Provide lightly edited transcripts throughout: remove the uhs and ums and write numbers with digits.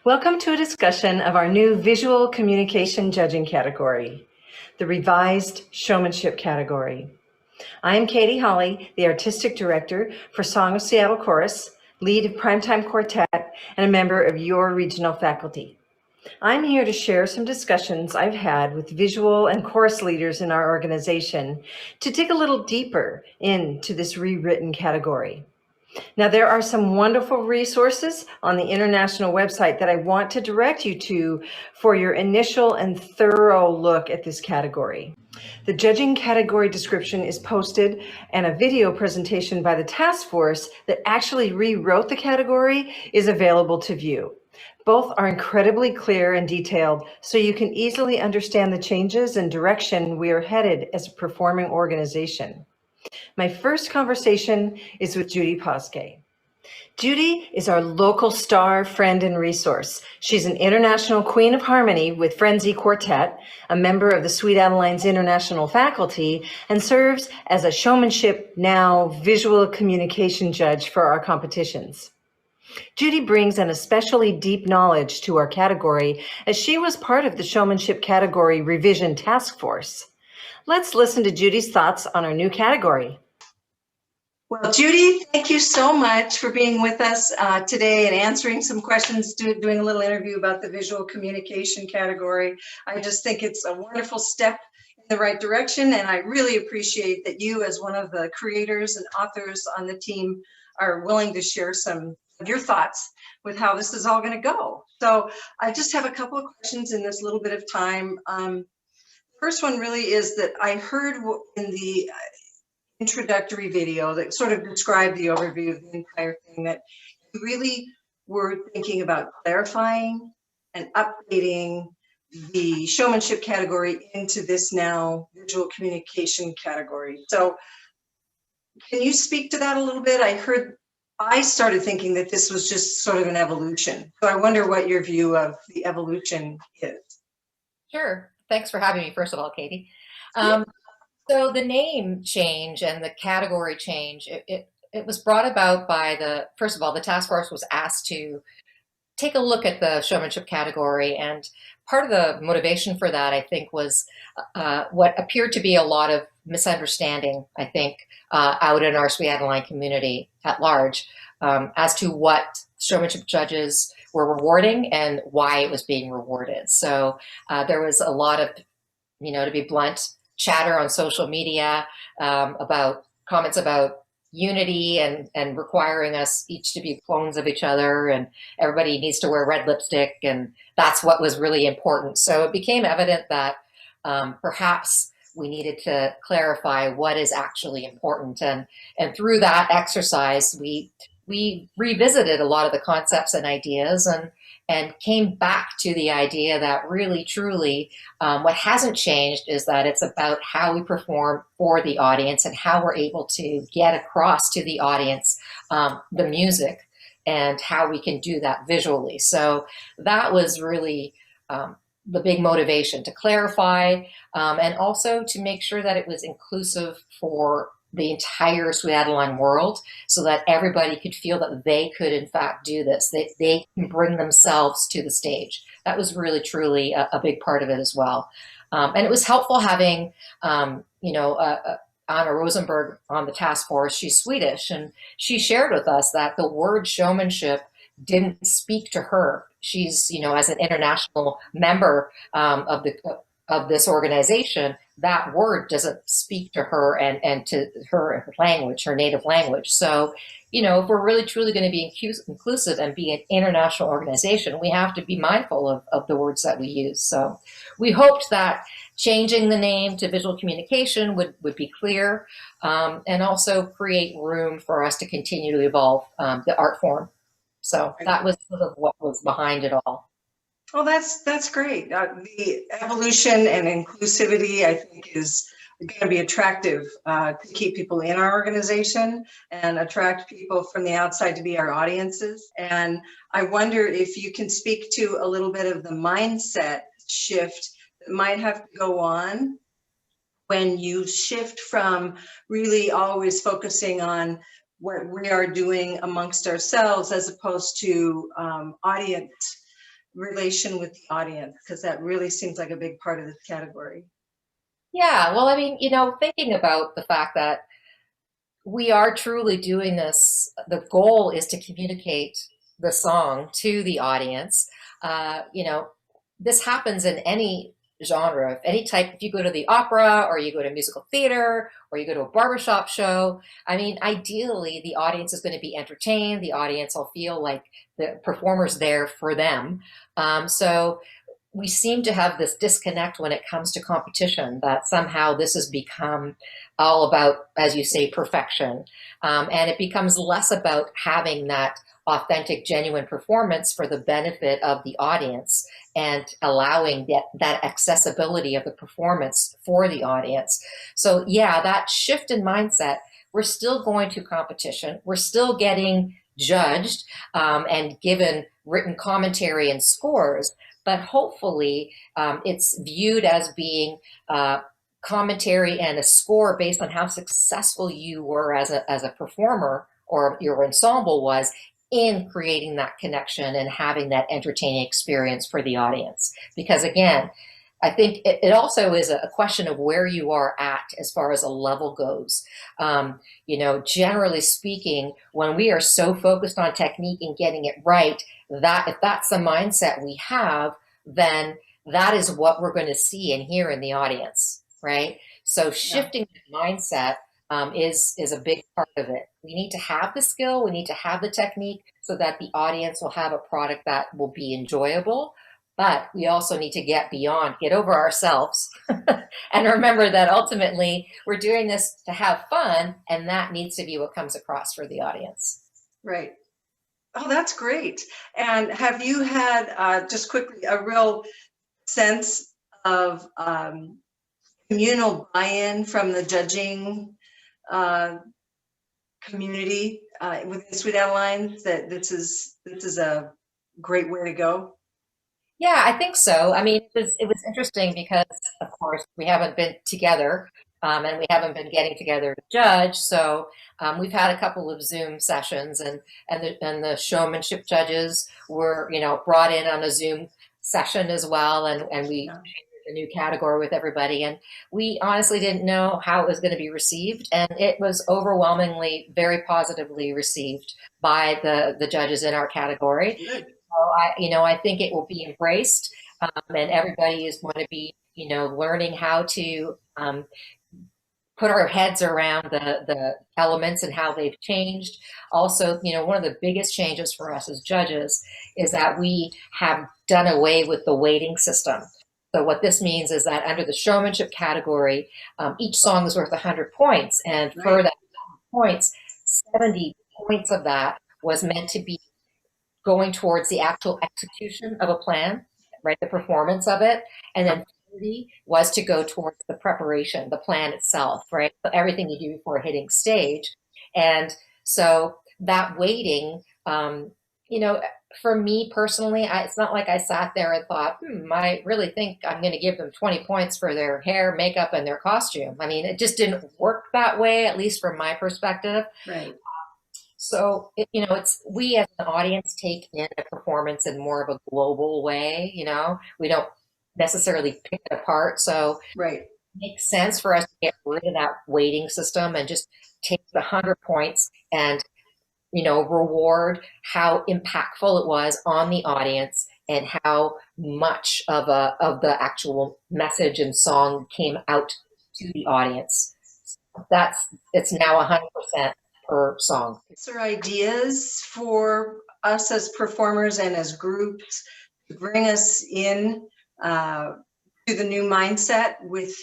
Welcome to a discussion of our new visual communication judging category, the revised showmanship category. I am Katy Hawley, the Artistic Director for Song of Seattle Chorus, lead of Primetime Quartet, and a member of your regional faculty. I'm here to share some discussions I've had with visual and chorus leaders in our organization to dig a little deeper into this rewritten category. Now, there are some wonderful resources on the international website that I want to direct you to for your initial and thorough look at this category. The judging category description is posted, and a video presentation by the task force that actually rewrote the category is available to view. Both are incredibly clear and detailed, so you can easily understand the changes and direction we are headed as a performing organization. My first conversation is with Judy Poscay. Judy is our local star, friend, and resource. She's an international queen of harmony with Frenzy Quartet, a member of the Sweet Adelines International faculty, and serves as a showmanship, now visual communication judge for our competitions. Judy brings an especially deep knowledge to our category as she was part of the showmanship category revision task force. Let's listen to Judy's thoughts on our new category. Well, Judy, thank you so much for being with us today and answering some questions, doing a little interview about the visual communication category. I just think it's a wonderful step in the right direction, and I really appreciate that you, as one of the creators and authors on the team, are willing to share some of your thoughts with how this is all going to go. So I just have a couple of questions in this little bit of time. First one really is that I heard in the introductory video that sort of described the overview of the entire thing, that you really were thinking about clarifying and updating the showmanship category into this now visual communication category. So can you speak to that a little bit? I started thinking that this was just sort of an evolution. So I wonder what your view of the evolution is. Sure. Thanks for having me, first of all, Katy. So the name change and the category change, it was brought about by first of all, the task force was asked to take a look at the showmanship category. And part of the motivation for that, I think, was what appeared to be a lot of misunderstanding, I think, out in our Sweet Adeline community at large as to what showmanship judges were rewarding and why it was being rewarded. So there was a lot of, to be blunt, chatter on social media about comments about unity and requiring us each to be clones of each other, and everybody needs to wear red lipstick, and that's what was really important. So it became evident that perhaps we needed to clarify what is actually important, and through that exercise we revisited a lot of the concepts and ideas and came back to the idea that really, truly, what hasn't changed is that it's about how we perform for the audience and how we're able to get across to the audience the music and how we can do that visually. So that was really the big motivation, to clarify and also to make sure that it was inclusive for the entire Sweet Adeline world, so that everybody could feel that they could in fact do this. They can bring themselves to the stage. That was really, truly a big part of it as well. And it was helpful having, Anna Rosenberg on the task force. She's Swedish, and she shared with us that the word showmanship didn't speak to her. She's, as an international member of this organization, that word doesn't speak to her and to her language, her native language. So, if we're really truly going to be inclusive and be an international organization, we have to be mindful of the words that we use. So we hoped that changing the name to visual communication would be clear and also create room for us to continue to evolve the art form. So that was sort of what was behind it all. Well, that's great. The evolution and inclusivity, I think, is going to be attractive to keep people in our organization and attract people from the outside to be our audiences. And I wonder if you can speak to a little bit of the mindset shift that might have to go on when you shift from really always focusing on what we are doing amongst ourselves as opposed to audience relation with the audience? Because that really seems like a big part of this category. Yeah, well, I mean, thinking about the fact that we are truly doing this, the goal is to communicate the song to the audience. This happens in any genre, any type. If you go to the opera or you go to musical theater or you go to a barbershop show, I mean, ideally, the audience is going to be entertained. The audience will feel like the performer's there for them. So we seem to have this disconnect when it comes to competition, that somehow this has become all about, as you say, perfection. And it becomes less about having that authentic, genuine performance for the benefit of the audience and allowing that accessibility of the performance for the audience. So yeah, that shift in mindset, we're still going to competition. We're still getting judged and given written commentary and scores, but hopefully it's viewed as being commentary and a score based on how successful you were as a performer or your ensemble was in creating that connection and having that entertaining experience for the audience. Because again, I think it also is a question of where you are at as far as a level goes. Generally speaking, when we are so focused on technique and getting it right, that if that's the mindset we have, then that is what we're going to see and hear in the audience, right? So shifting the mindset is a big part of it. We need to have the skill, we need to have the technique so that the audience will have a product that will be enjoyable. But we also need to get over ourselves and remember that ultimately we're doing this to have fun, and that needs to be what comes across for the audience. Right. Oh, that's great. And have you had, just quickly, a real sense of communal buy-in from the judging community within Sweet Adelines, that this is a great way to go? Yeah, I think so. I mean, it was interesting because, of course, we haven't been together, and we haven't been getting together to judge. So we've had a couple of Zoom sessions, and the showmanship judges were, brought in on a Zoom session as well, and we shared a new category with everybody. And we honestly didn't know how it was going to be received, and it was overwhelmingly very positively received by the judges in our category. Good. I think it will be embraced, and everybody is going to be, learning how to put our heads around the elements and how they've changed. Also, one of the biggest changes for us as judges is that we have done away with the weighting system. So what this means is that under the showmanship category, each song is worth 100 points, and for that 100 points, 70 points of that was meant to be going towards the actual execution of a plan, right? The performance of it. And then 30 was to go towards the preparation, the plan itself, right? So everything you do before hitting stage. And so that weighting, for me personally, it's not like I sat there and thought, I really think I'm going to give them 20 points for their hair, makeup, and their costume. I mean, it just didn't work that way, at least from my perspective. Right. So, it's we as an audience take in a performance in more of a global way, we don't necessarily pick it apart. So Right. it makes sense for us to get rid of that weighting system and just take the 100 points and, reward how impactful it was on the audience and how much of the actual message and song came out to the audience. It's now 100% per song. Is there ideas for us as performers and as groups to bring us in to the new mindset with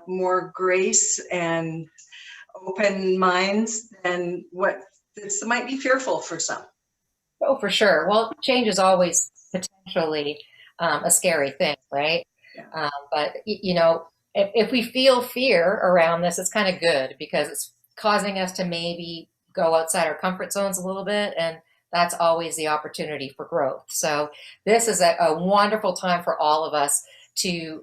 more grace and open minds than what this might be fearful for some? Oh, for sure. Well, change is always potentially a scary thing, right? Yeah. But if we feel fear around this, it's kind of good because it's causing us to maybe go outside our comfort zones a little bit, and that's always the opportunity for growth. So this is a wonderful time for all of us to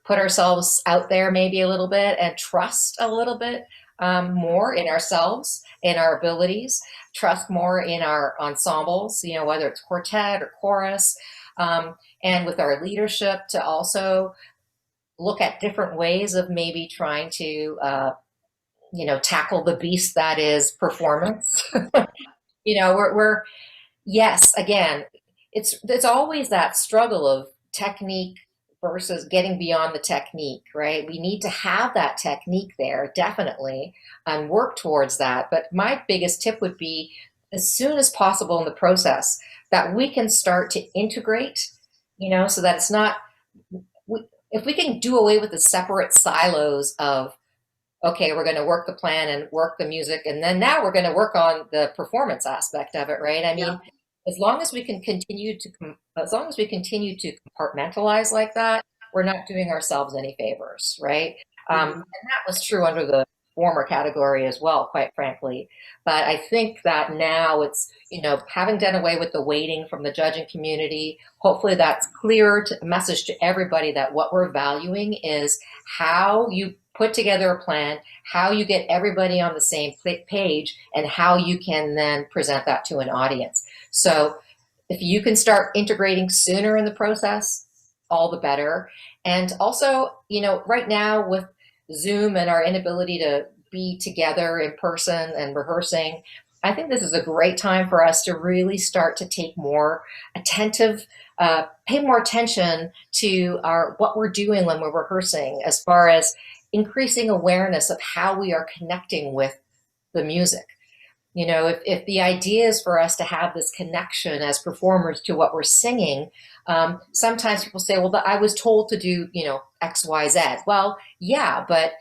put ourselves out there maybe a little bit and trust a little bit more in ourselves, in our abilities, trust more in our ensembles, whether it's quartet or chorus, and with our leadership to also look at different ways of maybe trying to, tackle the beast that is performance. We're yes, again, it's always that struggle of technique versus getting beyond the technique, right? We need to have that technique there, definitely, and work towards that. But my biggest tip would be as soon as possible in the process that we can start to integrate, so that it's not, if we can do away with the separate silos of, okay, we're going to work the plan and work the music, and then now we're going to work on the performance aspect of it, right? I mean, as long as we continue to compartmentalize like that, we're not doing ourselves any favors, right? And that was true under the former category as well, quite frankly. But I think that now it's, having done away with the waiting from the judging community, hopefully that's clear message to everybody that what we're valuing is how you put together a plan, how you get everybody on the same page, and how you can then present that to an audience. So if you can start integrating sooner in the process, all the better. And also, right now with Zoom and our inability to be together in person and rehearsing, I think this is a great time for us to really start to take more pay more attention to what we're doing when we're rehearsing, as far as increasing awareness of how we are connecting with the music. If the idea is for us to have this connection as performers to what we're singing, sometimes people say, well, I was told to do, X, Y, Z. Well, yeah, but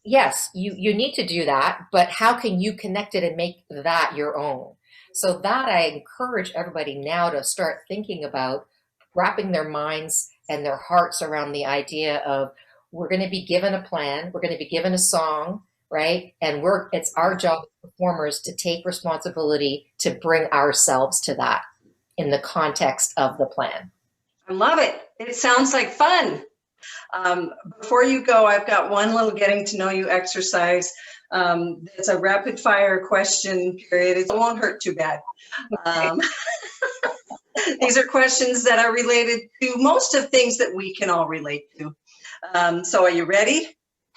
yes, you need to do that, but how can you connect it and make that your own? So that I encourage everybody now to start thinking about wrapping their minds and their hearts around the idea of, we're going to be given a plan, we're going to be given a song, right? And it's our job as performers to take responsibility to bring ourselves to that in the context of the plan. I love it. It sounds like fun. Before you go, I've got one little getting to know you exercise. It's a rapid fire question period. It won't hurt too bad. These are questions that are related to most of things that we can all relate to. So are you ready?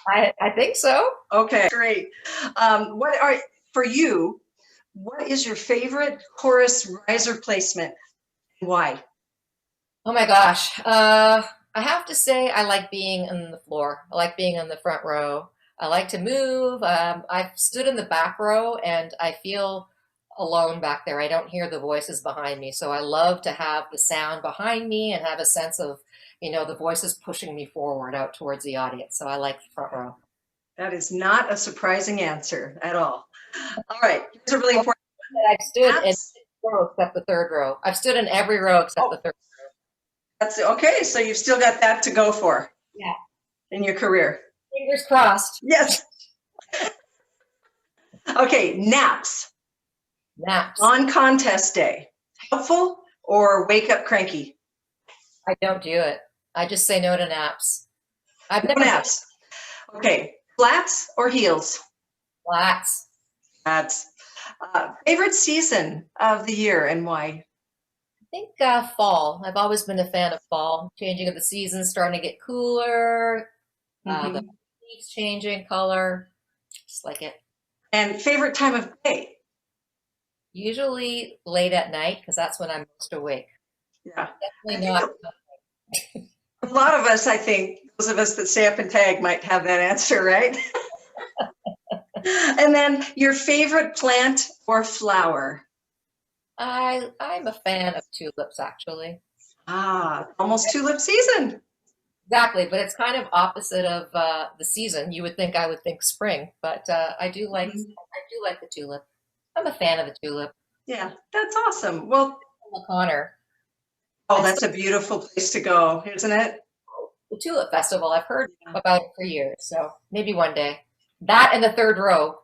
I think so. Okay, great. For you, what is your favorite chorus riser placement? Why? Oh my gosh. I have to say I like being on the floor. I like being in the front row. I like to move. I've stood in the back row and I feel alone back there. I don't hear the voices behind me. So I love to have the sound behind me and have a sense of, the voices pushing me forward out towards the audience. So I like the front row. That is not a surprising answer at all. All right. Here's a really important one. I've stood in every row except the third row. I've stood in every row except the third row. That's okay. So you've still got that to go for. Yeah. In your career. Fingers crossed. Yes. Okay. Naps. Naps. On contest day. Helpful or wake up cranky? I don't do it. I just say no to naps. I've No never naps. Okay. Flats or heels? Flats. Flats. Favorite season of the year and why? I think fall. I've always been a fan of fall. Changing of the seasons, starting to get cooler. The leaves changing color. Just like it. And favorite time of day? Usually late at night, because that's when I'm most awake. Yeah. Definitely not. A lot of us, I think, those of us that stay up and tag might have that answer, right? And then your favorite plant or flower? I'm a fan of tulips, actually. Almost tulip season. Exactly, but it's kind of opposite of the season. You would think I would think spring, but I do like the tulip. I'm a fan of the tulip. Yeah, that's awesome. Well, Connor. Oh, that's a beautiful place to go, isn't it? The Tulip Festival. I've heard about it for years, so maybe one day. That and the third row.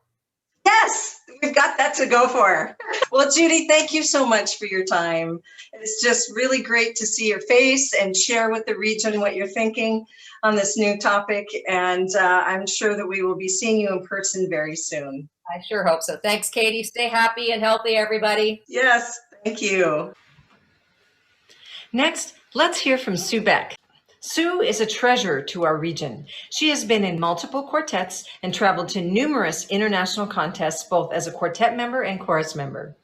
Yes, we've got that to go for. Well, Judy, thank you so much for your time. It's just really great to see your face and share with the region what you're thinking on this new topic. And I'm sure that we will be seeing you in person very soon. I sure hope so. Thanks, Katie. Stay happy and healthy, everybody. Yes, thank you. Next, let's hear from Sue Beck. Sue is a treasure to our region. She has been in multiple quartets and traveled to numerous international contests, both as a quartet member and chorus member.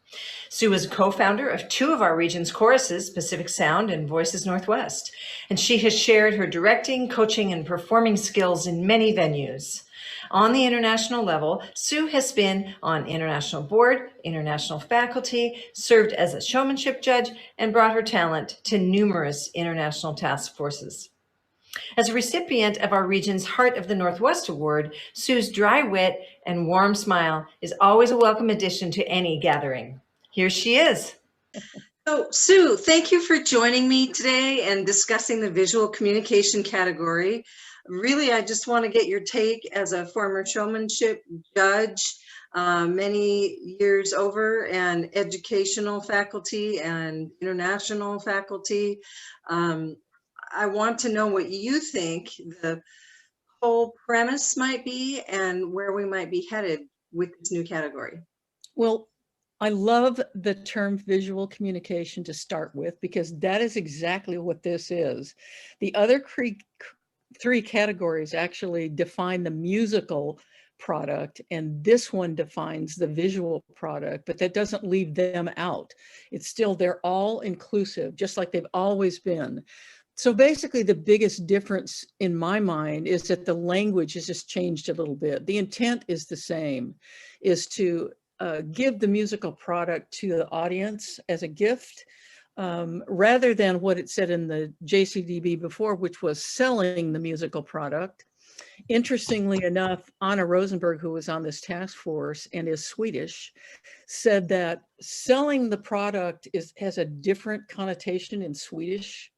Sue is co-founder of two of our region's choruses, Pacific Sound and Voices Northwest, and she has shared her directing, coaching, and performing skills in many venues. On the international level, Sue has been on international board, international faculty, served as a showmanship judge, and brought her talent to numerous international task forces. As a recipient of our region's Heart of the Northwest Award, Sue's dry wit and warm smile is always a welcome addition to any gathering. Here she is. So, Sue, thank you for joining me today and discussing the visual communication category. Really, I just want to get your take as a former showmanship judge, many years over, and educational faculty and international faculty. I want to know what you think the whole premise might be and where we might be headed with this new category. Well, I love the term visual communication to start with, because that is exactly what this is. The other three categories actually define the musical product, and this one defines the visual product, but that doesn't leave them out. It's still, they're all inclusive, just like they've always been. So basically the biggest difference in my mind is that the language has just changed a little bit. The intent is the same, is to give the musical product to the audience as a gift, rather than what it said in the JCDB before, which was selling the musical product. Interestingly enough, Anna Rosenberg, who was on this task force and is Swedish, said that selling the product has a different connotation in Swedish.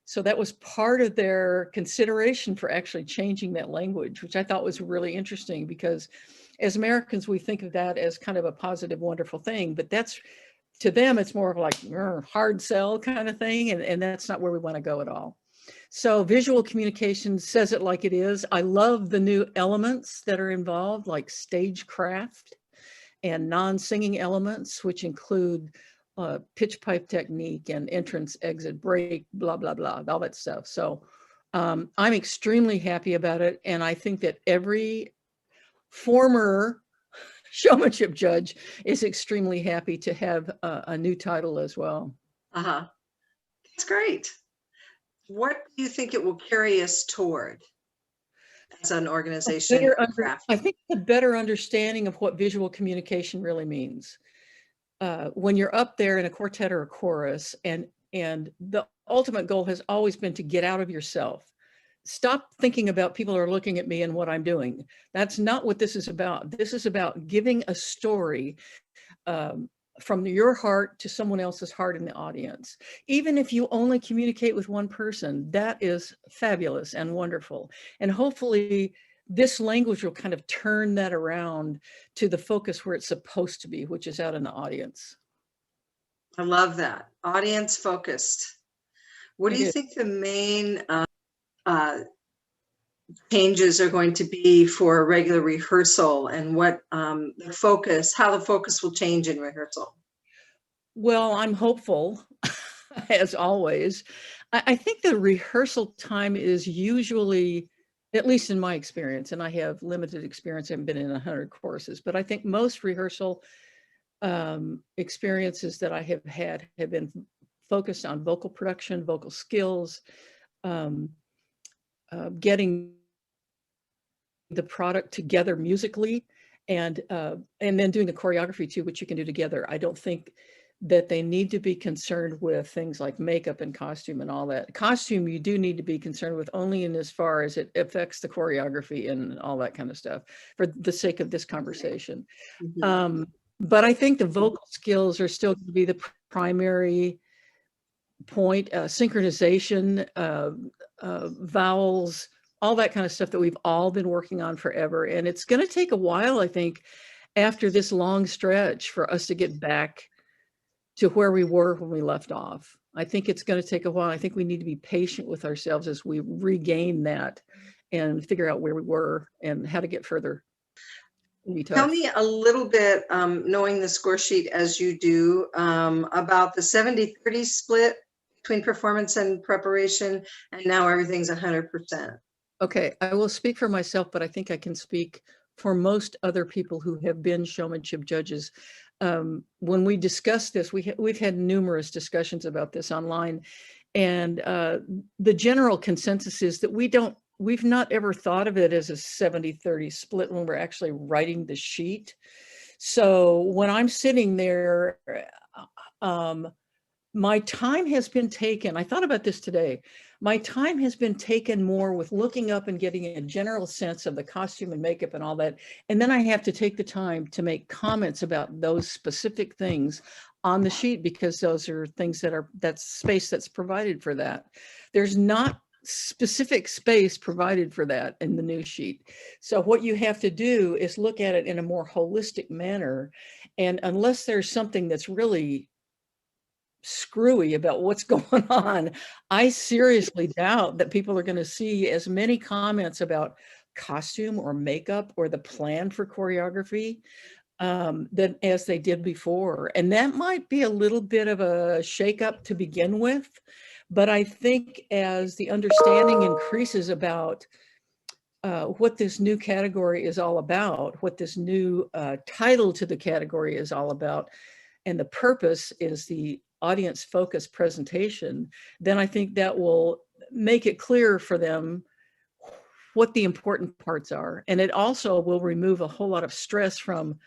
So that was part of their consideration for actually changing that language, which I thought was really interesting, because as Americans, we think of that as kind of a positive, wonderful thing, but that's, to them, it's more of like hard sell kind of thing. And that's not where we want to go at all. So visual communication says it like it is. I love the new elements that are involved, like stagecraft and non-singing elements, which include pitch pipe technique and entrance, exit, break, blah, blah, blah, all that stuff. So I'm extremely happy about it. And I think that every former showmanship judge is extremely happy to have a new title as well. Uh-huh. That's great. What do you think it will carry us toward as an organization? I think a better understanding of what visual communication really means. When you're up there in a quartet or a chorus, and the ultimate goal has always been to get out of yourself. Stop thinking about people are looking at me and what I'm doing. That's not what this is about. This is about giving a story from your heart to someone else's heart in the audience. Even if you only communicate with one person, that is fabulous and wonderful. And hopefully this language will kind of turn that around to the focus where it's supposed to be, which is out in the audience. I love that. Audience focused. What do you think the main changes are going to be for a regular rehearsal, and what how the focus will change in rehearsal? Well, I'm hopeful, as always. I think the rehearsal time is usually, at least in my experience, and I have limited experience, I haven't been in 100 courses, but I think most rehearsal experiences that I have had have been focused on vocal production, vocal skills, getting the product together musically, and then doing the choreography too, which you can do together. I don't think that they need to be concerned with things like makeup and costume and all that. Costume you do need to be concerned with only in as far as it affects the choreography and all that kind of stuff, for the sake of this conversation. Mm-hmm. But I think the vocal skills are still going to be the primary point. Synchronization, vowels, all that kind of stuff that we've all been working on forever. And it's going to take a while, I think, after this long stretch, for us to get back to where we were when we left off. I think it's going to take a while. I think we need to be patient with ourselves as we regain that and figure out where we were and how to get further. Tell me a little bit, knowing the score sheet as you do, about the 70-30 split between performance and preparation, and now everything's 100%. Okay, I will speak for myself, but I think I can speak for most other people who have been showmanship judges. When we discuss this, we've had numerous discussions about this online, and the general consensus is that we've not ever thought of it as a 70-30 split when we're actually writing the sheet. So when I'm sitting there, my time has been taken. I thought about this today. My time has been taken more with looking up and getting a general sense of the costume and makeup and all that. And then I have to take the time to make comments about those specific things on the sheet, because those are things that's space that's provided for that. There's not specific space provided for that in the new sheet. So what you have to do is look at it in a more holistic manner. And unless there's something that's really screwy about what's going on, I seriously doubt that people are going to see as many comments about costume or makeup or the plan for choreography than as they did before. And that might be a little bit of a shakeup to begin with. But I think as the understanding increases about what this new category is all about, what this new title to the category is all about, and the purpose is the audience focused presentation, then I think that will make it clear for them what the important parts are. And it also will remove a whole lot of stress from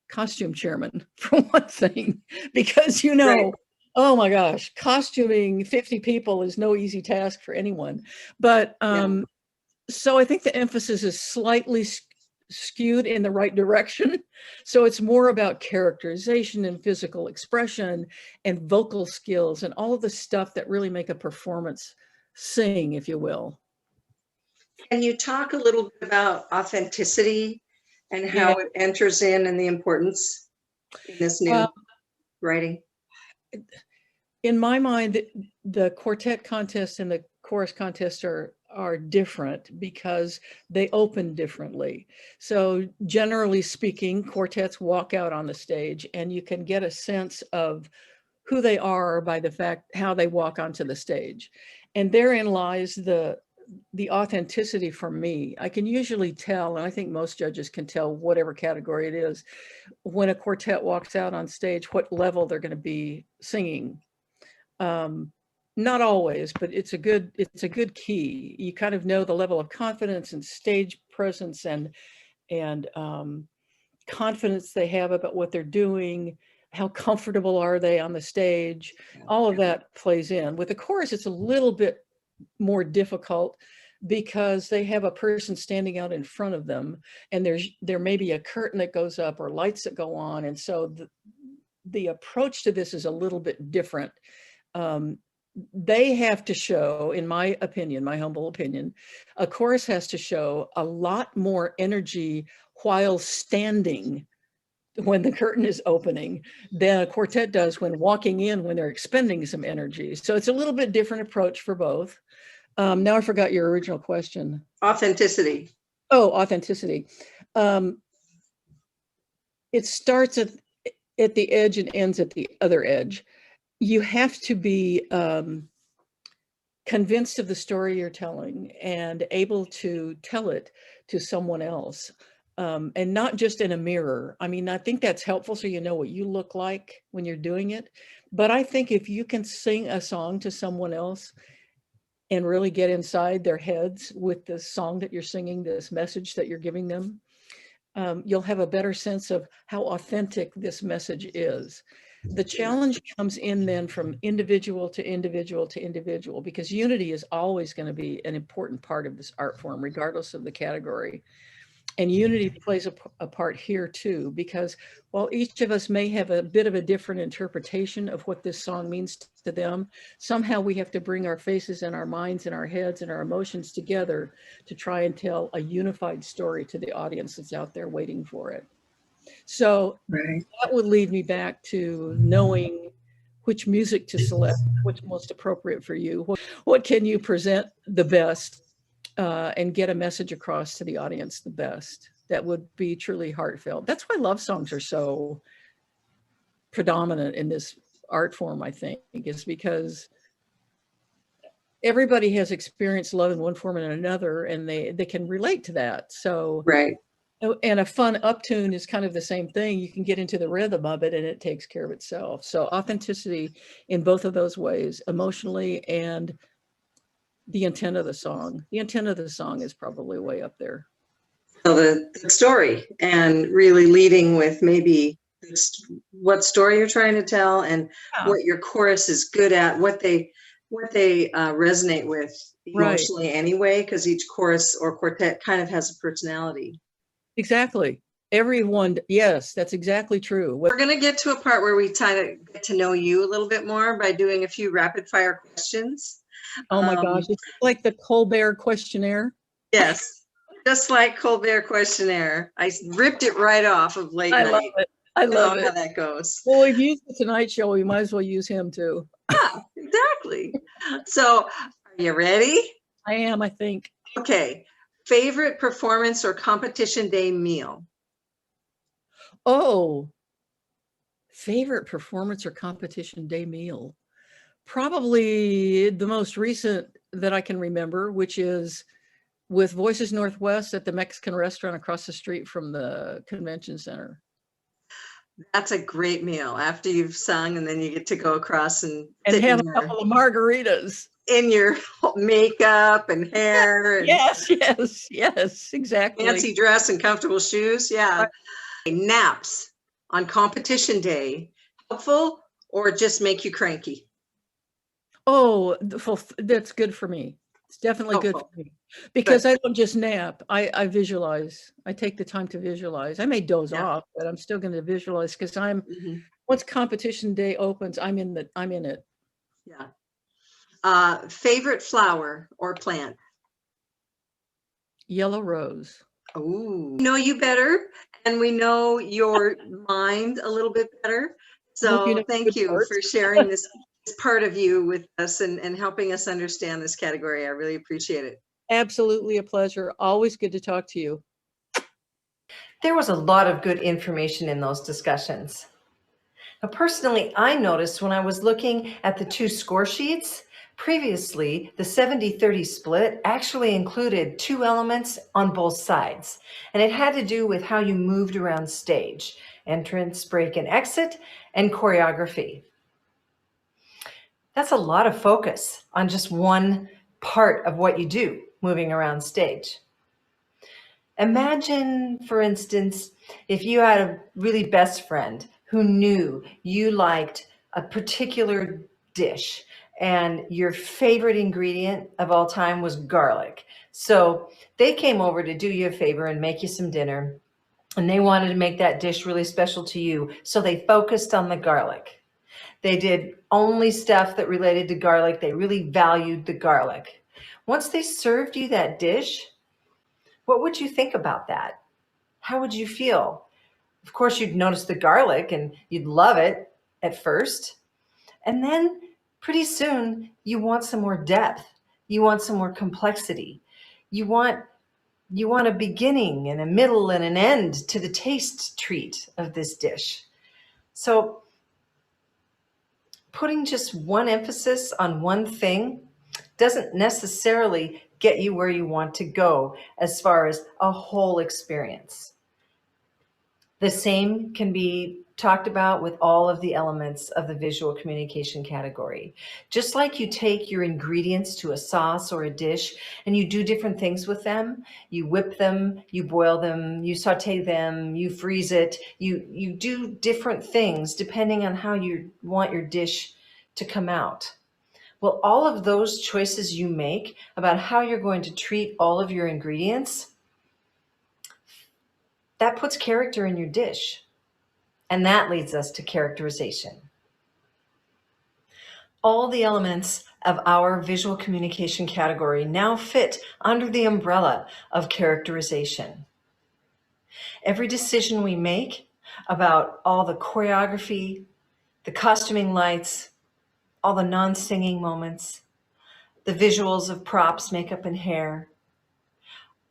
costume chairman, for one thing, because, you know, right. Oh my gosh, costuming 50 people is no easy task for anyone. But so I think the emphasis is slightly skewed in the right direction. So it's more about characterization and physical expression and vocal skills and all of the stuff that really make a performance sing, if you will. Can you talk a little bit about authenticity and how it enters in the importance in this new writing? In my mind, the quartet contest and the chorus contest are different because they open differently. So generally speaking, quartets walk out on the stage and you can get a sense of who they are by the fact how they walk onto the stage. And therein lies the authenticity for me. I can usually tell, and I think most judges can tell, whatever category it is, when a quartet walks out on stage, what level they're going to be singing. Not always, but it's a good key. You kind of know the level of confidence and stage presence and confidence they have about what they're doing. How comfortable are they on the stage? All of that plays in. With the chorus, it's a little bit more difficult because they have a person standing out in front of them, and there may be a curtain that goes up or lights that go on, and so the approach to this is a little bit different. They have to show, in my opinion, my humble opinion, a chorus has to show a lot more energy while standing when the curtain is opening than a quartet does when walking in, when they're expending some energy. So it's a little bit different approach for both. Now I forgot your original question. Authenticity. Oh, authenticity. It starts at the edge and ends at the other edge. You have to be convinced of the story you're telling and able to tell it to someone else, and not just in a mirror. I mean, I think that's helpful so you know what you look like when you're doing it. But I think if you can sing a song to someone else and really get inside their heads with the song that you're singing, this message that you're giving them, you'll have a better sense of how authentic this message is. The challenge comes in then from individual to individual to individual, because unity is always going to be an important part of this art form, regardless of the category. And unity plays a part here too, because while each of us may have a bit of a different interpretation of what this song means to them, somehow we have to bring our faces and our minds and our heads and our emotions together to try and tell a unified story to the audience that's out there waiting for it. So that would lead me back to knowing which music to select, what's most appropriate for you, what can you present the best, and get a message across to the audience the best. That would be truly heartfelt. That's why love songs are so predominant in this art form, I think, is because everybody has experienced love in one form and another, and they can relate to that. So, Right. and a fun uptune is kind of the same thing. You can get into the rhythm of it and it takes care of itself. So authenticity in both of those ways, emotionally and the intent of the song. The intent of the song is probably way up there. So the story, and really leading with maybe what story you're trying to tell, and what your chorus is good at, what they resonate with emotionally anyway, because each chorus or quartet kind of has a personality. Exactly. Everyone, yes, that's exactly true. We're going to get to a part where we try to get to know you a little bit more by doing a few rapid fire questions. Oh my gosh, it's like the Colbert questionnaire. Yes, just like Colbert questionnaire. I ripped it right off of Late Night. I love it. I love it. How that goes. Well, we've used the Tonight Show. We might as well use him too. Yeah, exactly. So, are you ready? I am, I think. Okay. Favorite performance or competition day meal? Oh, favorite performance or competition day meal? Probably the most recent that I can remember, which is with Voices Northwest at the Mexican restaurant across the street from the convention center. That's a great meal after you've sung, and then you get to go across and have a couple of margaritas in your makeup and hair. And yes, exactly. Fancy dress and comfortable shoes. Yeah. Right. Naps on competition day, helpful or just make you cranky? Oh, that's good for me. It's definitely good for me, because I don't just nap. I visualize. I take the time to visualize. I may doze off, but I'm still going to visualize, because once competition day opens, I'm in it. Yeah. Favorite flower or plant? Yellow rose. Oh, we know you better, and we know your mind a little bit better. So thank you for sharing this part of you with us and helping us understand this category. I really appreciate it. Absolutely a pleasure. Always good to talk to you. There was a lot of good information in those discussions. Now, personally, I noticed when I was looking at the two score sheets, previously the 70-30 split actually included two elements on both sides, and it had to do with how you moved around stage: entrance, break, and exit, and choreography. That's a lot of focus on just one part of what you do, moving around stage. Imagine, for instance, if you had a really best friend who knew you liked a particular dish and your favorite ingredient of all time was garlic. So they came over to do you a favor and make you some dinner, and they wanted to make that dish really special to you. So they focused on the garlic. They did only stuff that related to garlic. They really valued the garlic. Once they served you that dish, what would you think about that? How would you feel? Of course, you'd notice the garlic and you'd love it at first. And then pretty soon you want some more depth. You want some more complexity. You want a beginning and a middle and an end to the taste treat of this dish. So putting just one emphasis on one thing doesn't necessarily get you where you want to go as far as a whole experience. The same can be talked about with all of the elements of the visual communication category. Just like you take your ingredients to a sauce or a dish and you do different things with them, you whip them, you boil them, you saute them, you freeze it, you do different things depending on how you want your dish to come out. Well, all of those choices you make about how you're going to treat all of your ingredients, that puts character in your dish. And that leads us to characterization. All the elements of our visual communication category now fit under the umbrella of characterization. Every decision we make about all the choreography, the costuming lights, all the non-singing moments, the visuals of props, makeup, and hair,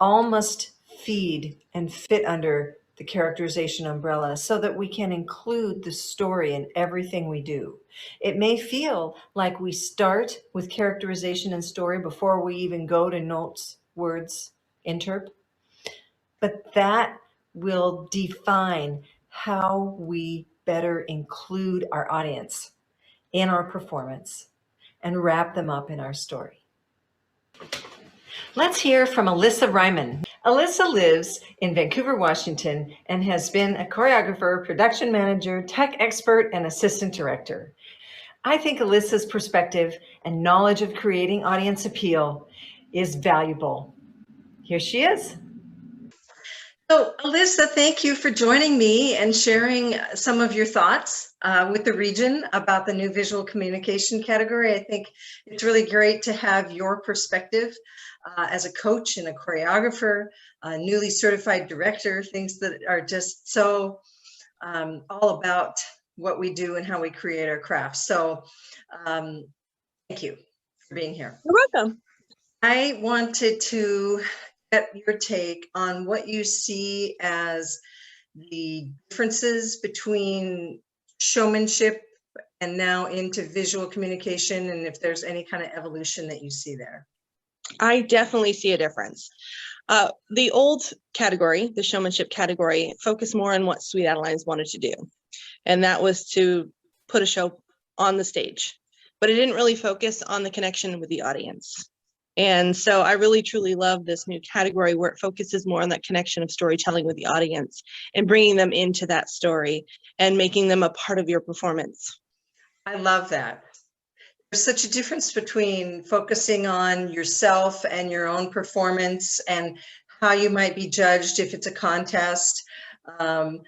all must feed and fit under the characterization umbrella so that we can include the story in everything we do. It may feel like we start with characterization and story before we even go to notes, words, interp, but that will define how we better include our audience in our performance and wrap them up in our story. Let's hear from Alyssa Ryman. Alyssa lives in Vancouver, Washington, and has been a choreographer, production manager, tech expert, and assistant director. I think Alyssa's perspective and knowledge of creating audience appeal is valuable. Here she is. So, Alyssa, thank you for joining me and sharing some of your thoughts with the region about the new visual communication category. I think it's really great to have your perspective as a coach and a choreographer, a newly certified director, things that are just so all about what we do and how we create our craft. So thank you for being here. You're welcome. I wanted to get your take on what you see as the differences between showmanship and now into visual communication, and if there's any kind of evolution that you see there. I definitely see a difference. The old category, the showmanship category, focused more on what Sweet Adelines wanted to do. And that was to put a show on the stage, but it didn't really focus on the connection with the audience. And so I really, truly love this new category where it focuses more on that connection of storytelling with the audience and bringing them into that story and making them a part of your performance. I love that. There's such a difference between focusing on yourself and your own performance and how you might be judged if it's a contest, and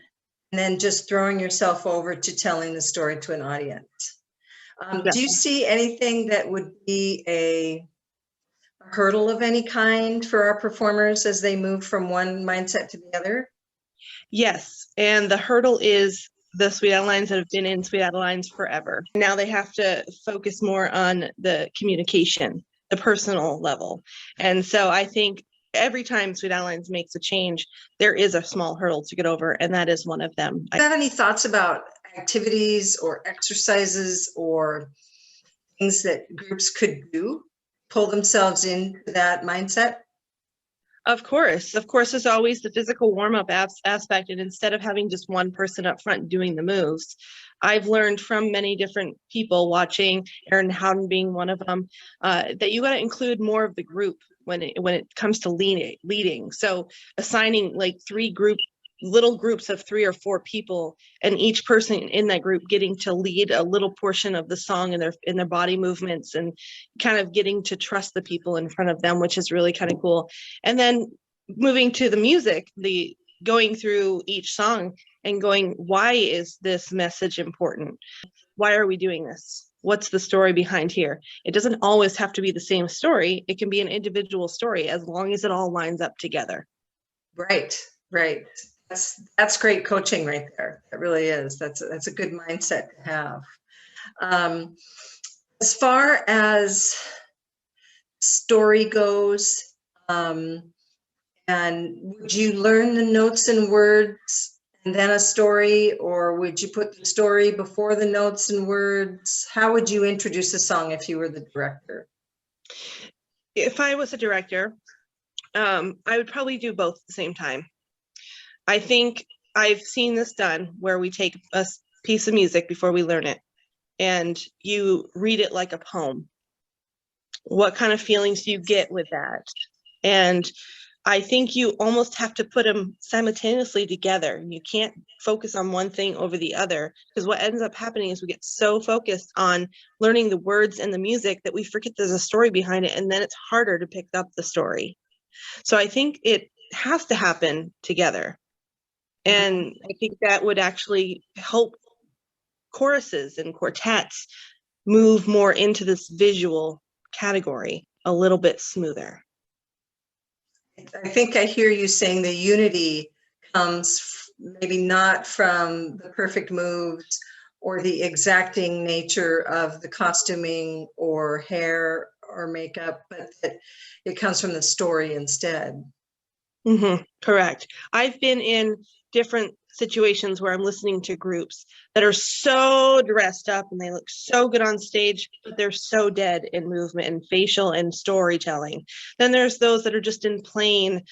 then just throwing yourself over to telling the story to an audience. Do you see anything that would be a hurdle of any kind for our performers as they move from one mindset to the other? Yes, and the hurdle is the Sweet Adelines that have been in Sweet Adelines forever. Now they have to focus more on the communication, the personal level. And so I think every time Sweet Adelines makes a change, there is a small hurdle to get over, and that is one of them. Do you have any thoughts about activities or exercises or things that groups could do, pull themselves into that mindset? Of course, there's always the physical warm-up aspect, and instead of having just one person up front doing the moves, I've learned from many different people watching, Erin Howden being one of them, that you got to include more of the group when it comes to leading. So assigning like little groups of 3 or 4 people, and each person in that group getting to lead a little portion of the song in their body movements, and kind of getting to trust the people in front of them, which is really kind of cool. And then moving to the music, the going through each song and going, why is this message important? Why are we doing this? What's the story behind here? It doesn't always have to be the same story. It can be an individual story as long as it all lines up together. Right. That's great coaching right there. It really is. That's a good mindset to have. As far as story goes, and would you learn the notes and words and then a story, or would you put the story before the notes and words? How would you introduce a song if you were the director? If I was a director, I would probably do both at the same time. I think I've seen this done where we take a piece of music before we learn it and you read it like a poem. What kind of feelings do you get with that? And I think you almost have to put them simultaneously together. You can't focus on one thing over the other, because what ends up happening is we get so focused on learning the words and the music that we forget there's a story behind it, and then it's harder to pick up the story. So I think it has to happen together. And I think that would actually help choruses and quartets move more into this visual category a little bit smoother. I think I hear you saying the unity comes maybe not from the perfect moves or the exacting nature of the costuming or hair or makeup, but that it comes from the story instead. Correct. I've been in different situations where I'm listening to groups that are so dressed up and they look so good on stage, but they're so dead in movement and facial and storytelling. Then there's those that are just in plain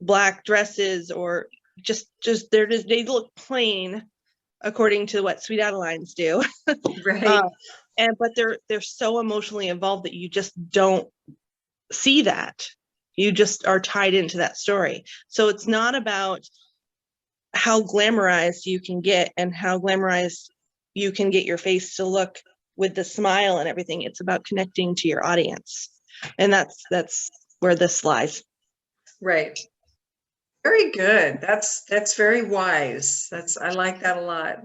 black dresses, or they look plain according to what Sweet Adelines do. Right. But they're so emotionally involved that you just don't see that. You just are tied into that story. So it's not about how glamorized you can get and how glamorized you can get your face to look with the smile and everything. It's about connecting to your audience. And that's where this lies. Right. Very good. That's very wise. I like that a lot.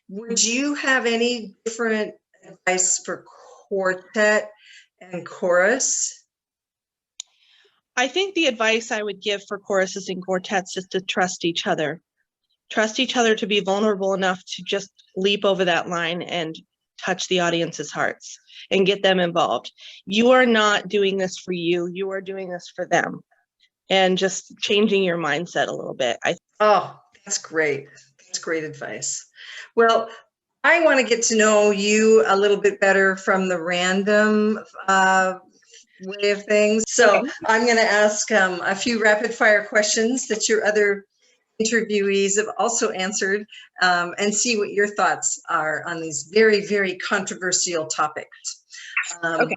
Would you have any different advice for quartet and chorus? I think the advice I would give for choruses and quartets is to trust each other. Trust each other to be vulnerable enough to just leap over that line and touch the audience's hearts and get them involved. You are not doing this for you. You are doing this for them. And just changing your mindset a little bit. Oh, that's great. That's great advice. Well, I want to get to know you a little bit better from the random way of things. So I'm going to ask a few rapid fire questions that your other interviewees have also answered, and see what your thoughts are on these very, very controversial topics. Okay.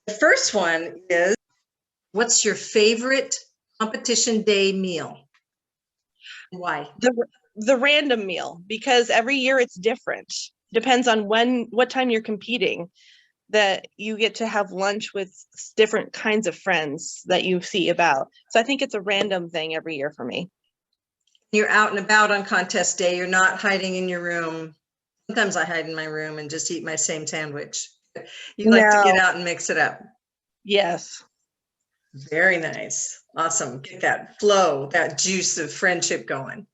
The first one is, what's your favorite competition day meal? Why? The random meal, because every year it's different. Depends on what time you're competing, that you get to have lunch with different kinds of friends that you see about. So I think it's a random thing every year for me. You're out and about on contest day. You're not hiding in your room. Sometimes I hide in my room and just eat my same sandwich. You like to get out and mix it up. Yes. Very nice. Awesome. Get that flow, that juice of friendship going.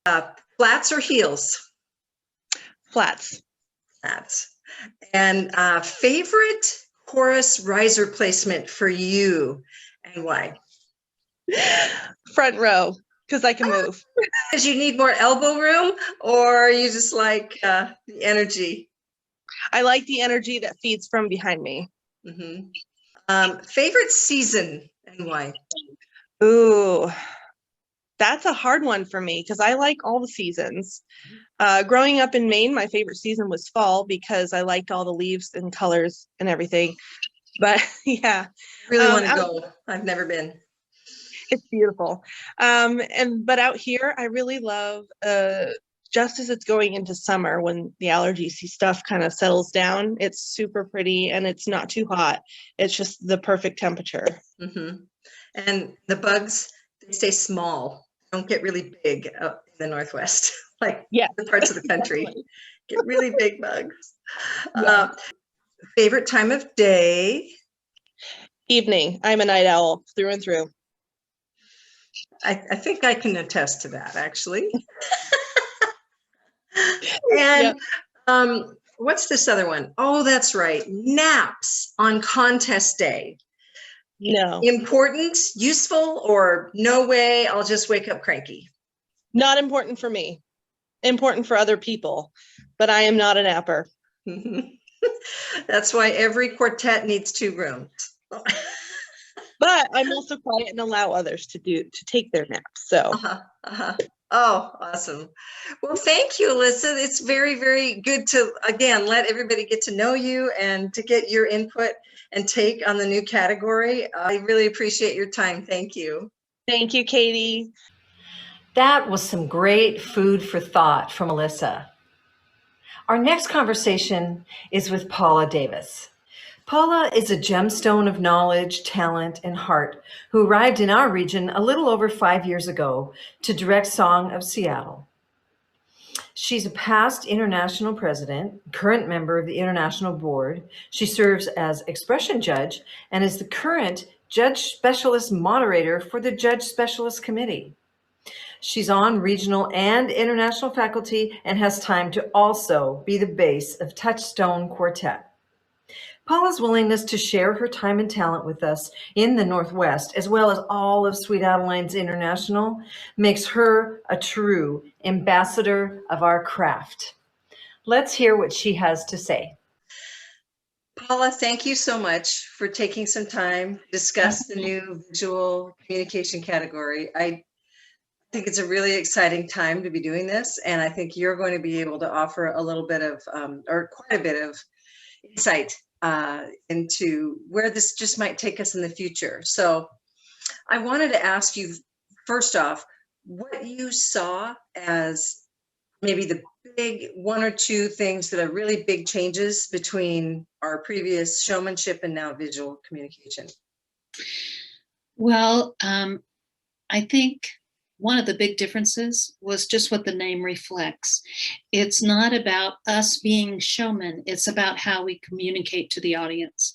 Flats or heels? Flats. Flats. And favorite chorus riser placement for you, and why? Front row, because I can move. Because you need more elbow room, or you just like the energy? I like the energy that feeds from behind me. Mm-hmm. Favorite season and why? Ooh, that's a hard one for me because I like all the seasons. Growing up in Maine, my favorite season was fall because I liked all the leaves and colors and everything. But yeah. Really want to go. I've never been. It's beautiful. But out here, I really love just as it's going into summer when the allergy stuff kind of settles down. It's super pretty and it's not too hot. It's just the perfect temperature. Mm-hmm. And the bugs, they stay small. Don't get really big up in the Northwest, like the parts of the country. Get really big bugs. Yeah. Favorite time of day? Evening. I'm a night owl through and through. I think I can attest to that, actually. And what's this other one? Oh, that's right. Naps on contest day. No. Important, useful, or no way, I'll just wake up cranky? Not important for me. Important for other people, but I am not a napper. That's why every quartet needs 2 rooms. But I'm also quiet and allow others to take their naps. So. Oh, awesome. Well, thank you, Alyssa. It's very, very good to, again, let everybody get to know you and to get your input and take on the new category. I really appreciate your time. Thank you. Thank you, Katie. That was some great food for thought from Alyssa. Our next conversation is with Paula Davis. Paula is a gemstone of knowledge, talent, and heart who arrived in our region a little over 5 years ago to direct Song of Seattle. She's a past international president, current member of the International Board. She serves as expression judge and is the current judge specialist moderator for the Judge Specialist Committee. She's on regional and international faculty and has time to also be the bass of Touchstone Quartet. Paula's willingness to share her time and talent with us in the Northwest, as well as all of Sweet Adeline's International, makes her a true ambassador of our craft. Let's hear what she has to say. Paula, thank you so much for taking some time to discuss the new visual communication category. I think it's a really exciting time to be doing this, and I think you're going to be able to offer a little bit of, or quite a bit of insight into where this just might take us in the future. So I wanted to ask you, first off, what you saw as maybe the big one or two things that are really big changes between our previous showmanship and now visual communication. Well, I think one of the big differences was just what the name reflects. It's not about us being showmen, it's about how we communicate to the audience.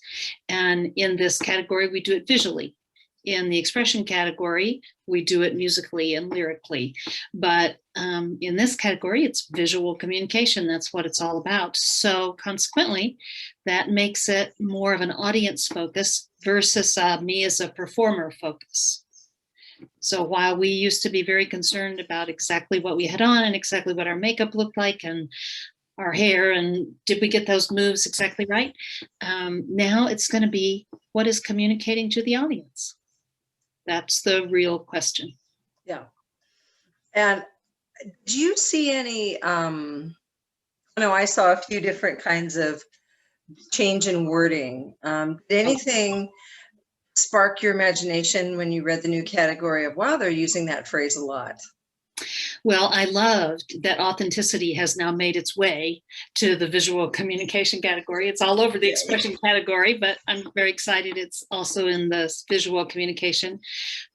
And in this category, we do it visually. In the expression category, we do it musically and lyrically. But in this category, it's visual communication. That's what it's all about. So consequently, that makes it more of an audience focus versus me as a performer focus. So while we used to be very concerned about exactly what we had on and exactly what our makeup looked like and our hair and did we get those moves exactly right, now it's going to be what is communicating to the audience. That's the real question. Yeah. And do you see any, I know I saw a few different kinds of change in wording. Did anything spark your imagination when you read the new category of, wow, they're using that phrase a lot? Well, I loved that authenticity has now made its way to the visual communication category. It's all over the expression category, but I'm very excited it's also in the visual communication.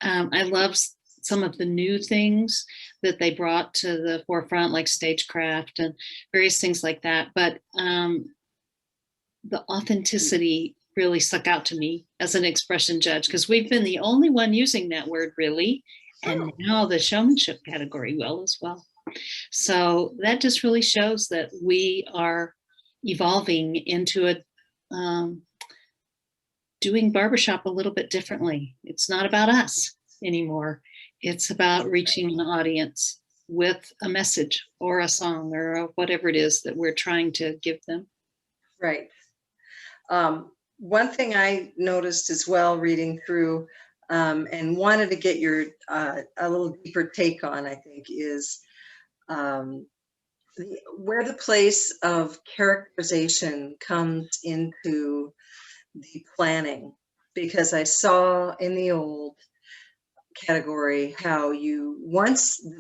I love some of the new things that they brought to the forefront, like stagecraft and various things like that. But the authenticity really stuck out to me as an expression judge, because we've been the only one using that word, really. And now the showmanship category will as well. So that just really shows that we are evolving into doing barbershop a little bit differently. It's not about us anymore. It's about reaching an audience with a message or a song or whatever it is that we're trying to give them. Right. One thing I noticed as well reading through and wanted to get your a little deeper take on, I think, is where the place of characterization comes into the planning. Because I saw in the old category how you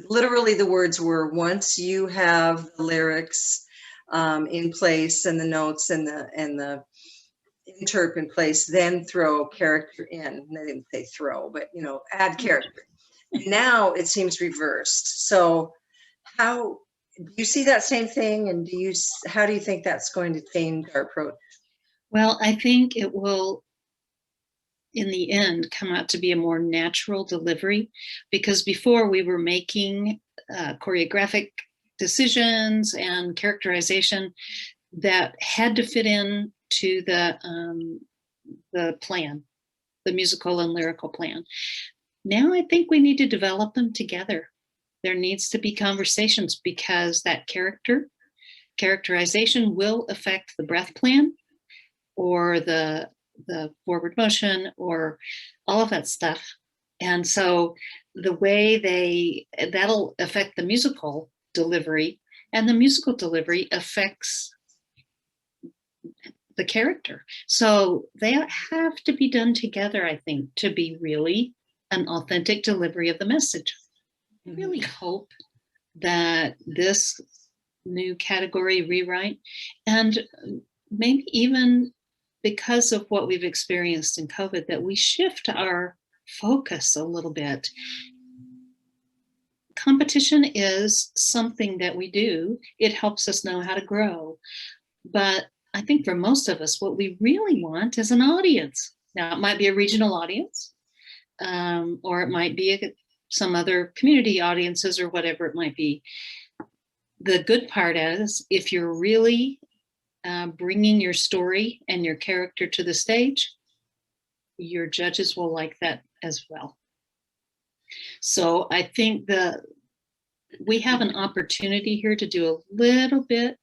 literally the words were, once you have the lyrics in place and the notes and the interp in place, then throw character in. And they didn't say throw, but add character. And now it seems reversed. So how do you see that same thing, and how do you think that's going to change our approach? Well, I think it will in the end come out to be a more natural delivery, because before we were making choreographic decisions and characterization that had to fit in to the plan, the musical and lyrical plan. Now I think we need to develop them together. There needs to be conversations, because that characterization will affect the breath plan or the forward motion or all of that stuff. And so the way that'll affect the musical delivery, and the musical delivery affects the character. So they have to be done together, I think, to be really an authentic delivery of the message. I really hope that this new category rewrite, and maybe even because of what we've experienced in COVID, that we shift our focus a little bit. Competition is something that we do. It helps us know how to grow. But I think for most of us, what we really want is an audience. Now, it might be a regional audience, or it might be some other community audiences or whatever it might be. The good part is, if you're really bringing your story and your character to the stage, your judges will like that as well. So I think we have an opportunity here to do a little bit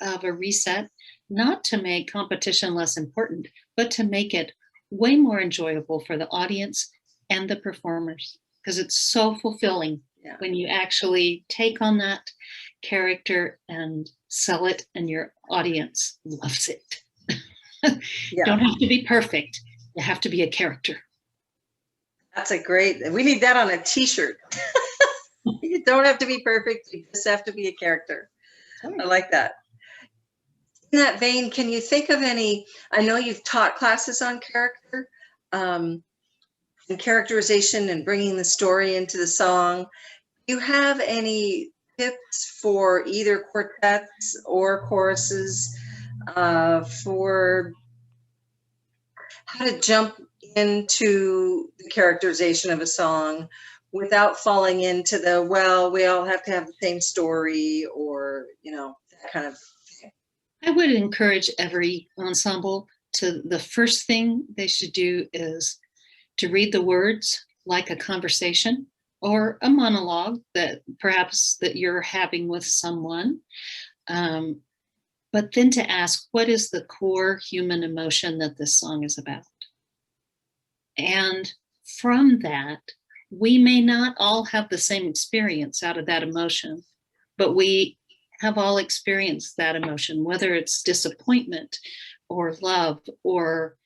of a reset, not to make competition less important, but to make it way more enjoyable for the audience and the performers, because it's so fulfilling when you actually take on that character and sell it, and your audience loves it. Don't have to be perfect. You have to be a character. That's we need that on a t-shirt. You don't have to be perfect. You just have to be a character. I like that. In that vein, can you think of any, I know you've taught classes on character and characterization and bringing the story into the song. Do you have any tips for either quartets or choruses for how to jump into the characterization of a song without falling into the, well, we all have to have the same story, or, that kind of thing? I would encourage every ensemble the first thing they should do is to read the words like a conversation or a monologue that perhaps that you're having with someone. But then to ask, what is the core human emotion that this song is about? And from that, we may not all have the same experience out of that emotion, but we have all experienced that emotion, whether it's disappointment or love or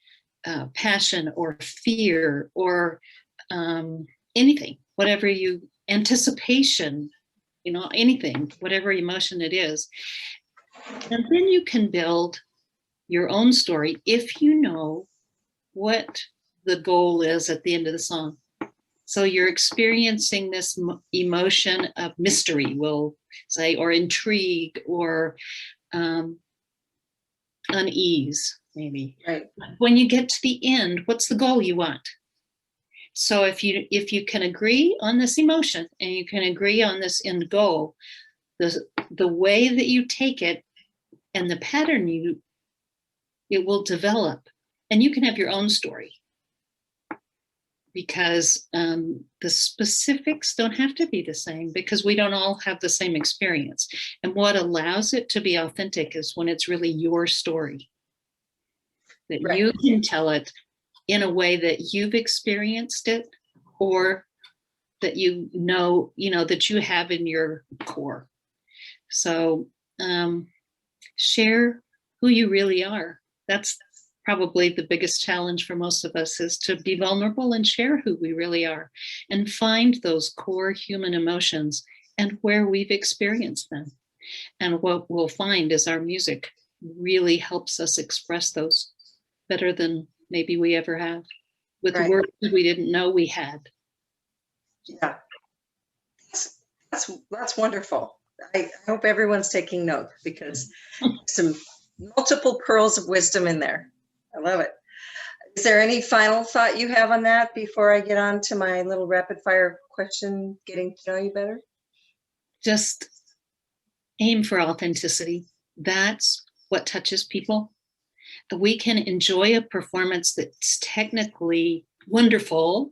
passion or fear or anything, whatever anticipation, anything, whatever emotion it is. And then you can build your own story if you know what the goal is at the end of the song. So you're experiencing this emotion of mystery, we'll say, or intrigue, or unease, maybe. Right. When you get to the end, what's the goal you want? So if you can agree on this emotion and you can agree on this end goal, the way that you take it and the pattern it will develop, and you can have your own story. Because the specifics don't have to be the same, because we don't all have the same experience. And what allows it to be authentic is when it's really your story. That right. You can tell it in a way that you've experienced it, or that that you have in your core. So share who you really are. That's probably the biggest challenge for most of us, is to be vulnerable and share who we really are and find those core human emotions and where we've experienced them. And what we'll find is our music really helps us express those better than maybe we ever have, with right. words that we didn't know we had. Yeah, that's wonderful. I hope everyone's taking notes, because some multiple pearls of wisdom in there. I love it. Is there any final thought you have on that before I get on to my little rapid fire question, getting to know you better? Just aim for authenticity. That's what touches people. We can enjoy a performance that's technically wonderful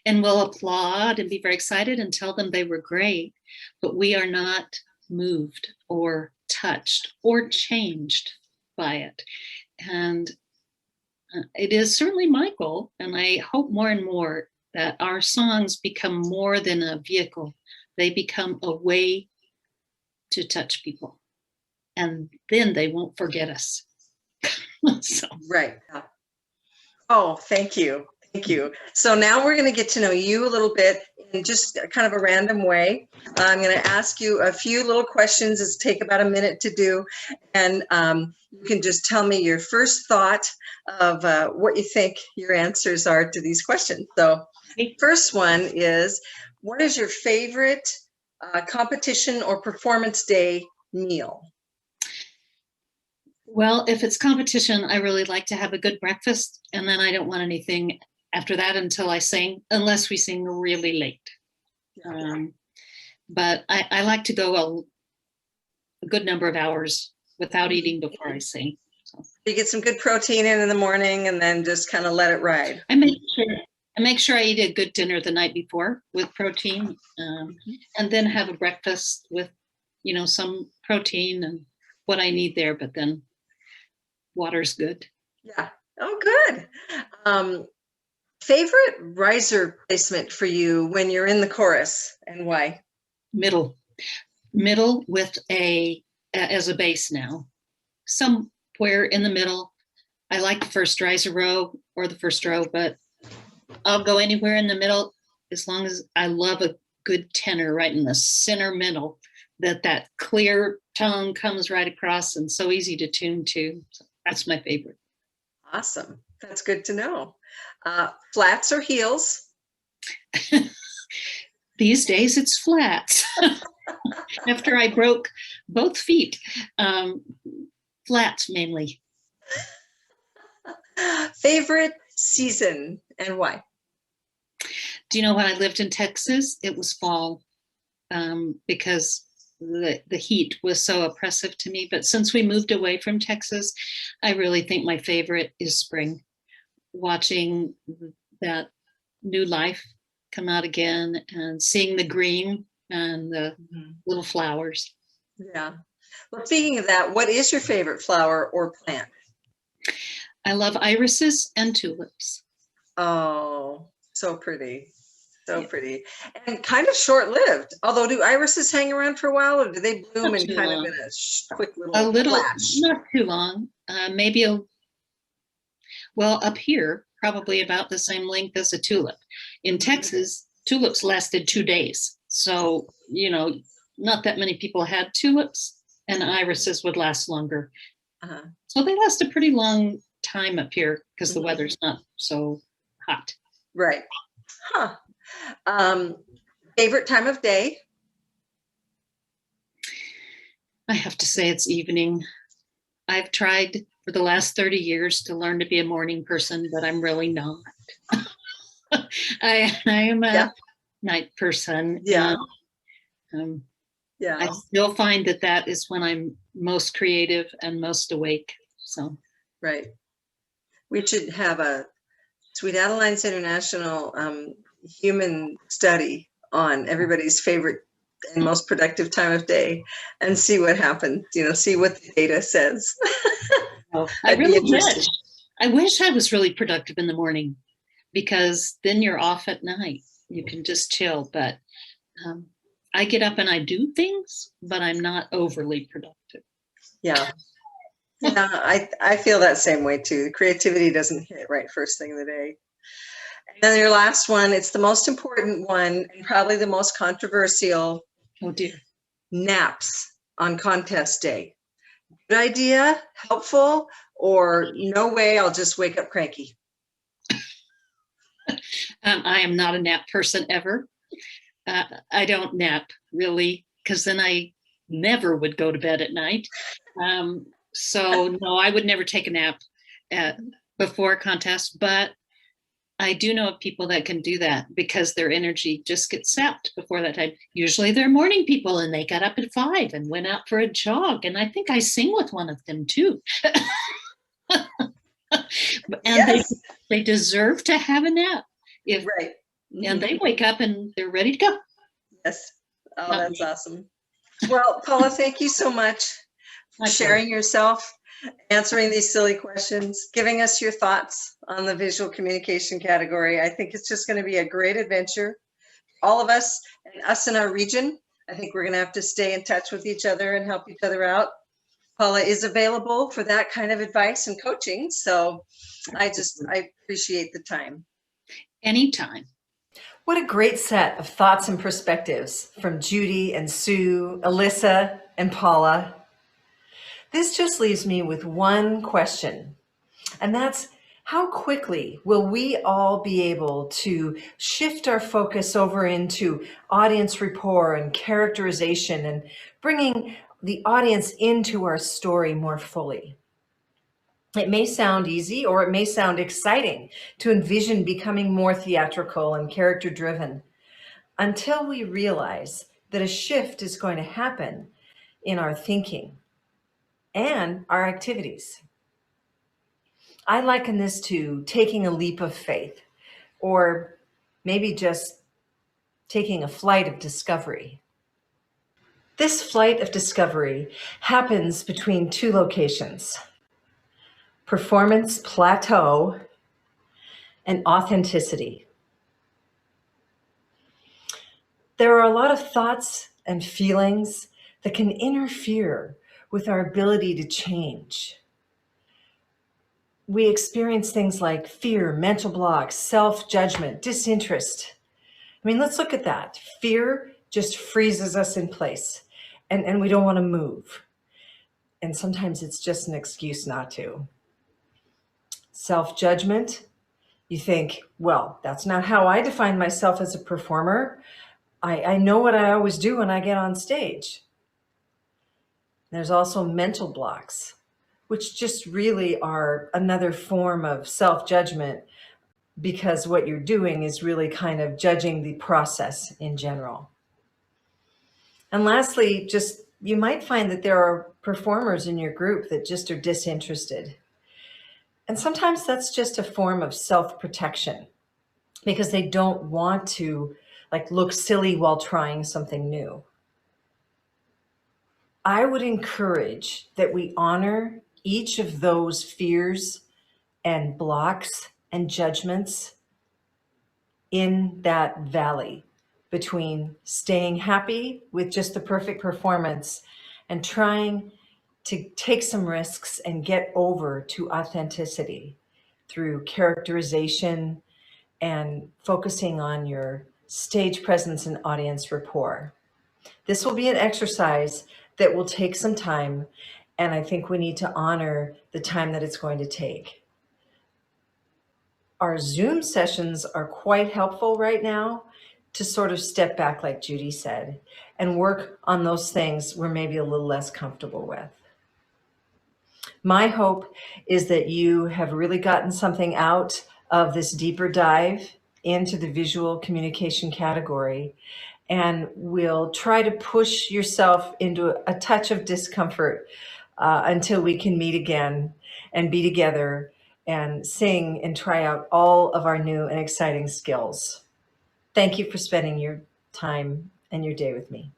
and we'll applaud and be very excited and tell them they were great, but we are not moved or touched or changed by it. And it is certainly my goal, and I hope more and more, that our songs become more than a vehicle. They become a way to touch people, and then they won't forget us. So. Right. Oh, thank you. Thank you. So now we're going to get to know you a little bit in just kind of a random way. I'm going to ask you a few little questions. It's take about a minute to do. And you can just tell me your first thought of what you think your answers are to these questions. So first one is, what is your favorite competition or performance day meal? Well, if it's competition, I really like to have a good breakfast, and then I don't want anything after that until I sing, unless we sing really late. But I like to go a good number of hours without eating before I sing. So You get some good protein in the morning and then just kind of let it ride. I make sure I eat a good dinner the night before with protein, and then have a breakfast with, some protein and what I need there. But then water's good. Yeah. Oh, good. Favorite riser placement for you when you're in the chorus, and why? Middle with as a base now, somewhere in the middle. I like the first riser row or the first row, but I'll go anywhere in the middle as long as I love a good tenor right in the center middle, that clear tone comes right across and so easy to tune to. So that's my favorite. Awesome. That's good to know. Flats or heels? These days it's flats. After I broke both feet, flats mainly. Favorite season and why? Do you know when I lived in Texas, it was fall, because the heat was so oppressive to me. But since we moved away from Texas, I really think my favorite is spring. Watching that new life come out again and seeing the green and the little flowers. Yeah. Well, speaking of that, what is your favorite flower or plant? I love irises and tulips. Oh, so pretty. So pretty. And kind of short-lived. Although, do irises hang around for a while, or do they bloom in kind of in a quick little flash? Not too long. Maybe up here, probably about the same length as a tulip. In Texas, tulips lasted 2 days. So, not that many people had tulips, and irises would last longer. So they last a pretty long time up here because the weather's not so hot. Right. Huh. Favorite time of day? I have to say it's evening. I've tried for the last 30 years to learn to be a morning person, but I'm really not. I am a night person. Yeah. I still find that is when I'm most creative and most awake. So, right. We should have a Sweet Adelines International human study on everybody's favorite and most productive time of day and see what happens, see what the data says. I wish I was really productive in the morning, because then you're off at night. You can just chill. But I get up and I do things, but I'm not overly productive. Yeah. Yeah, I feel that same way too. Creativity doesn't hit right first thing of the day. And then your last one, it's the most important one and probably the most controversial. Oh dear. Naps on contest day. Good idea, helpful, or no way, I'll just wake up cranky? I am not a nap person ever. I don't nap really, because then I never would go to bed at night. So no, I would never take a nap before a contest, but I do know of people that can do that because their energy just gets sapped before that time. Usually they're morning people and they got up at 5 and went out for a jog. And I think I sing with one of them too. And they deserve to have a nap. Right. And they wake up and they're ready to go. Yes. Oh, that's awesome. Well, Paula, thank you so much for sharing yourself, answering these silly questions, giving us your thoughts on the visual communication category. I think it's just going to be a great adventure. All of us and us in our region, I think we're going to have to stay in touch with each other and help each other out. Paula is available for that kind of advice and coaching. So I appreciate the time. Anytime. What a great set of thoughts and perspectives from Judy and Sue, Alyssa and Paula. This just leaves me with one question, and that's how quickly will we all be able to shift our focus over into audience rapport and characterization and bringing the audience into our story more fully? It may sound easy or it may sound exciting to envision becoming more theatrical and character driven until we realize that a shift is going to happen in our thinking. and our activities. I liken this to taking a leap of faith, or maybe just taking a flight of discovery. This flight of discovery happens between two locations: performance plateau and authenticity. There are a lot of thoughts and feelings that can interfere with our ability to change. We experience things like fear, mental blocks, self-judgment, disinterest. I mean, let's look at that. Fear just freezes us in place, and we don't want to move. And sometimes it's just an excuse not to. Self-judgment, you think, well, that's not how I define myself as a performer. I know what I always do when I get on stage. There's also mental blocks, which just really are another form of self-judgment, because what you're doing is really kind of judging the process in general. And lastly, just you might find that there are performers in your group that just are disinterested. And sometimes that's just a form of self-protection, because they don't want to look silly while trying something new. I would encourage that we honor each of those fears and blocks and judgments in that valley between staying happy with just the perfect performance and trying to take some risks and get over to authenticity through characterization and focusing on your stage presence and audience rapport. This will be an exercise that will take some time, and I think we need to honor the time that it's going to take. Our Zoom sessions are quite helpful right now to sort of step back, like Judy said, and work on those things we're maybe a little less comfortable with. My hope is that you have really gotten something out of this deeper dive into the visual communication category, and will try to push yourself into a touch of discomfort until we can meet again and be together and sing and try out all of our new and exciting skills. Thank you for spending your time and your day with me.